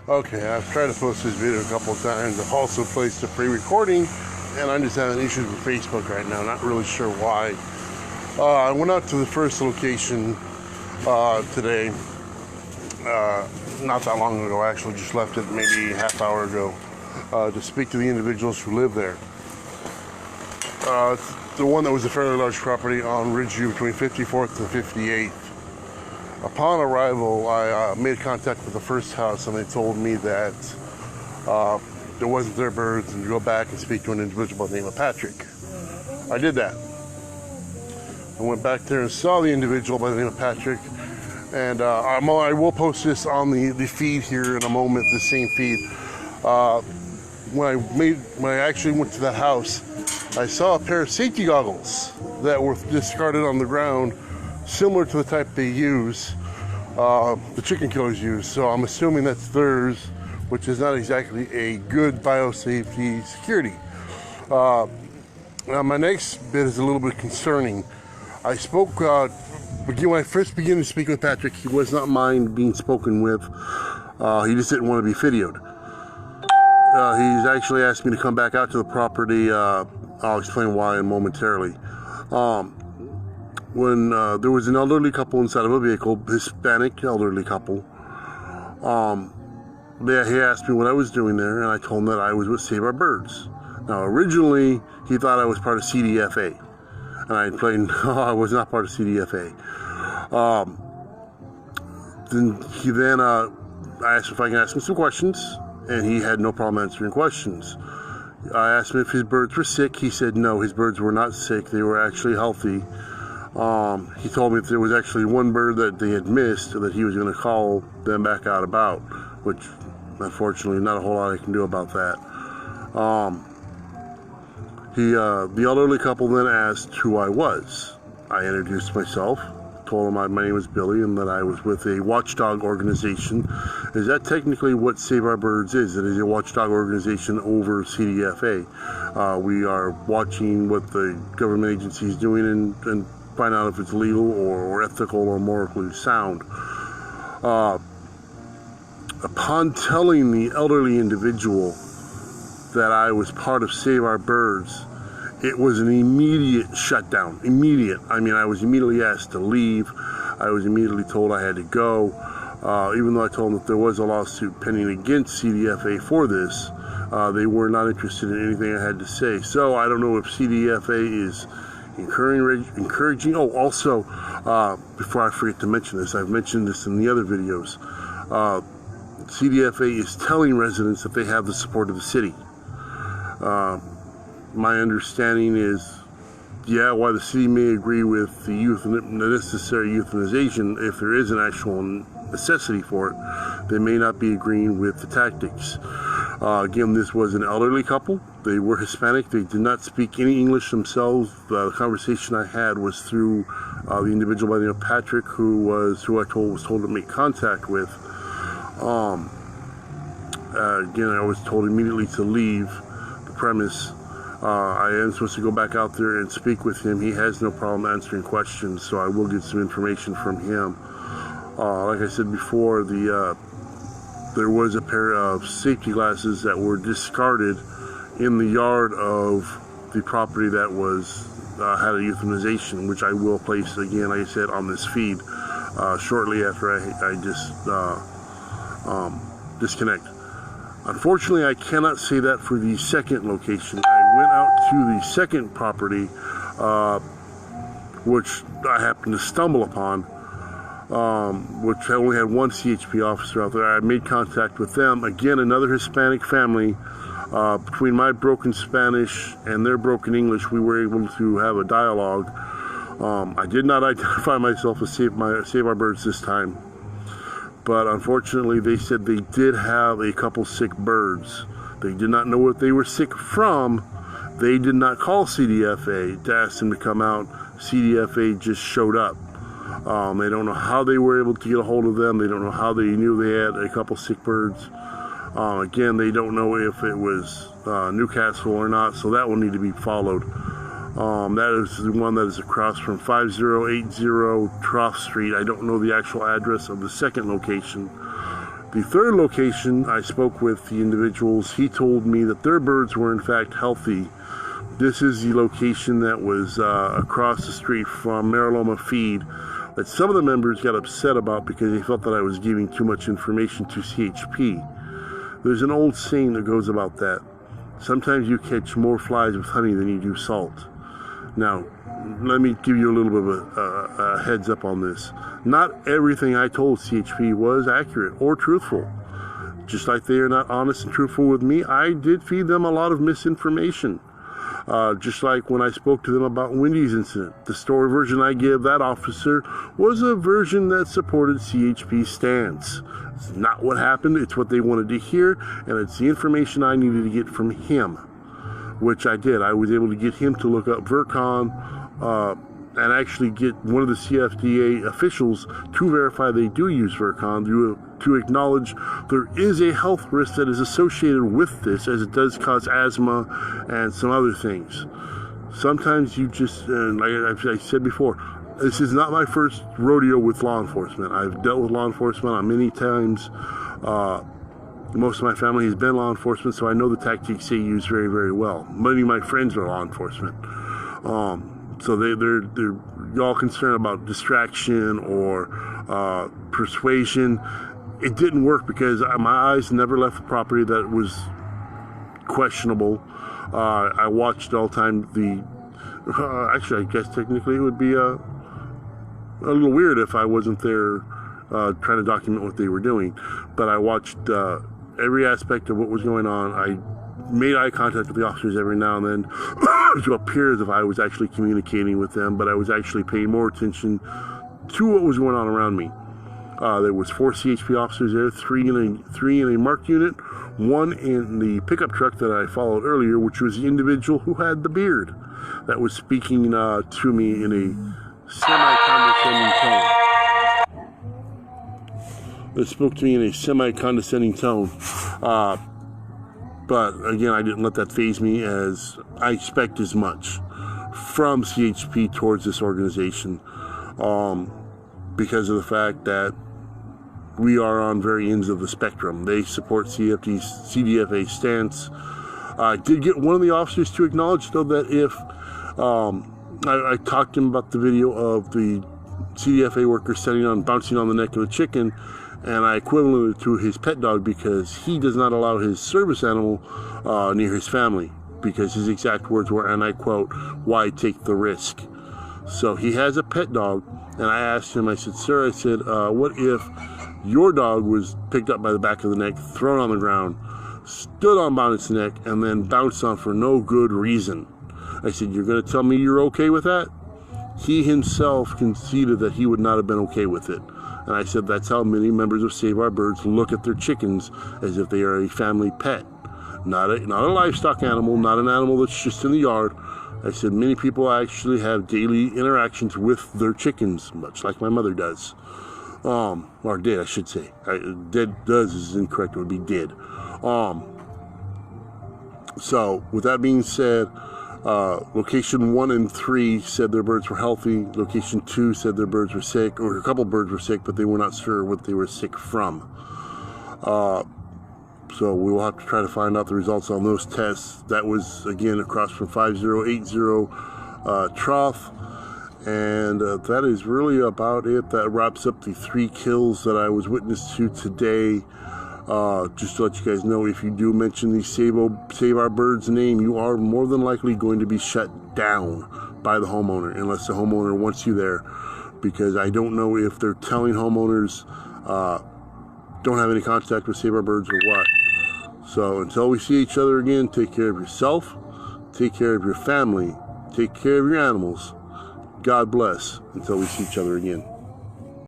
Okay, I've tried to post this video a couple of times. I've also placed a pre-recording, and I'm just having issues with Facebook right now. Not really sure why. I went out to the first location today, not that long ago. I actually just left it maybe half hour ago to speak to the individuals who live there. The one that was a fairly large property on Ridgeview between 54th and 58th. Upon arrival, I made contact with the first house, and they told me that there wasn't their birds, and to go back and speak to an individual by the name of Patrick. I did that. I went back there and saw the individual by the name of Patrick, and I will post this on the feed here in a moment, the same feed. When I actually went to that house, I saw a pair of safety goggles that were discarded on the ground, similar to the type they use, the chicken killers use. So I'm assuming that's theirs, which is not exactly a good biosafety security. Now my next bit is a little bit concerning. I spoke, when I first began to speak with Patrick, he was not mind being spoken with. He just didn't want to be videoed. He's actually asked me to come back out to the property. I'll explain why momentarily. When there was an elderly couple inside of a vehicle, Hispanic elderly couple, he asked me what I was doing there, and I told him that I was with Save Our Birds. Now, originally, he thought I was part of CDFA, and I explained, no, I was not part of CDFA. Then I asked if I can ask him some questions, and he had no problem answering questions. I asked him if his birds were sick. He said no, his birds were not sick. They were actually healthy. He told me if there was actually one bird that they had missed, that he was going to call them back out about, which unfortunately not a whole lot I can do about that. The elderly couple then asked who I was. I introduced myself, told him my name was Billy and that I was with a watchdog organization. Is that technically what Save Our Birds is? It is a watchdog organization over CDFA. We are watching what the government agency is doing and find out if it's legal or ethical or morally sound. Upon telling the elderly individual that I was part of Save Our Birds, it was an immediate shutdown. Immediate. I mean, I was immediately asked to leave. I was immediately told I had to go. Even though I told them that there was a lawsuit pending against CDFA for this, they were not interested in anything I had to say. So I don't know if CDFA is encouraging. Oh, also, before I forget to mention this, I've mentioned this in the other videos. CDFA is telling residents that they have the support of the city. My understanding is, while the city may agree with the necessary euthanization, if there is an actual necessity for it, they may not be agreeing with the tactics. Again, this was an elderly couple. They were Hispanic. They did not speak any English themselves. The conversation I had was through the individual by the name of Patrick, who was told to make contact with. Again, I was told immediately to leave the premise. I am supposed to go back out there and speak with him. He has no problem answering questions, so I will get some information from him. Like I said before, there was a pair of safety glasses that were discarded in the yard of the property that was had a euthanization, which I will place again, like I said, on this feed shortly after I just disconnect. Unfortunately, I cannot say that for the second location. I went out to the second property, which I happened to stumble upon, which I only had one CHP officer out there. I made contact with them. Again, another Hispanic family. Between my broken Spanish and their broken English, we were able to have a dialogue. I did not identify myself as Save Our Birds this time. But unfortunately, they said they did have a couple sick birds. They did not know what they were sick from. They did not call CDFA to ask them to come out. CDFA just showed up. They don't know how they were able to get a hold of them. They don't know how they knew they had a couple sick birds. Again, they don't know if it was Newcastle or not, so that will need to be followed. That is the one that is across from 5080 Trough Street. I don't know the actual address of the second location. The third location, I spoke with the individuals. He told me that their birds were in fact healthy. This is the location that was across the street from Mariloma Feed that some of the members got upset about because they felt that I was giving too much information to CHP. There's an old saying that goes about that. Sometimes you catch more flies with honey than you do salt. Now, let me give you a little bit of a heads up on this. Not everything I told CHP was accurate or truthful. Just like they are not honest and truthful with me, I did feed them a lot of misinformation. Just like when I spoke to them about Wendy's incident, the story version I gave that officer was a version that supported CHP's stance. It's not what happened, it's what they wanted to hear, and it's the information I needed to get from him, which I did. I was able to get him to look up Virkon and actually get one of the CFDA officials to verify they do use Virkon to acknowledge there is a health risk that is associated with this, as it does cause asthma and some other things. Sometimes you just, like I said before, this is not my first rodeo with law enforcement. I've dealt with law enforcement on many times. Most of my family has been law enforcement, so I know the tactics they use very, very well. Many of my friends are law enforcement. So they're all concerned about distraction or persuasion. It didn't work because my eyes never left the property that was questionable. I watched all the time actually, I guess technically it would be a little weird if I wasn't there trying to document what they were doing. But I watched every aspect of what was going on. I made eye contact with the officers every now and then to appear as if I was actually communicating with them, but I was actually paying more attention to what was going on around me. There was 4 CHP officers there, 3 in a marked unit, 1 in the pickup truck that I followed earlier, which was the individual who had the beard that was speaking to me in a semi-condescending tone. That spoke to me in a semi-condescending tone. But again, I didn't let that faze me, as I expect as much from CHP towards this organization, because of the fact that we are on very ends of the spectrum. They support CDFA stance. I did get one of the officers to acknowledge, though, that if I talked to him about the video of the CDFA worker bouncing on the neck of the chicken, and I equivalent it to his pet dog because he does not allow his service animal near his family, because his exact words were, and I quote, "Why take the risk?" So he has a pet dog, and I asked him, I said, "Sir," I said, what if your dog was picked up by the back of the neck, thrown on the ground, stood on its neck, and then bounced on for no good reason? I said, "You're going to tell me you're okay with that?" He himself conceded that he would not have been okay with it. And I said, that's how many members of Save Our Birds look at their chickens, as if they are a family pet. Not a livestock animal, not an animal that's just in the yard. I said, many people actually have daily interactions with their chickens, much like my mother does. Or did, I should say. Does is incorrect, it would be did. So, with that being said, location 1 and 3 said their birds were healthy. Location 2 said their birds were sick, or a couple birds were sick, but they were not sure what they were sick from. So we will have to try to find out the results on those tests. That was, again, across from 5080 Trough. And that is really about it. That wraps up the 3 kills that I was witness to today. Just to let you guys know, if you do mention the Save Our Birds name, you are more than likely going to be shut down by the homeowner, unless the homeowner wants you there. Because I don't know if they're telling homeowners don't have any contact with Save Our Birds or what. So until we see each other again, take care of yourself, take care of your family, take care of your animals. God bless until we see each other again.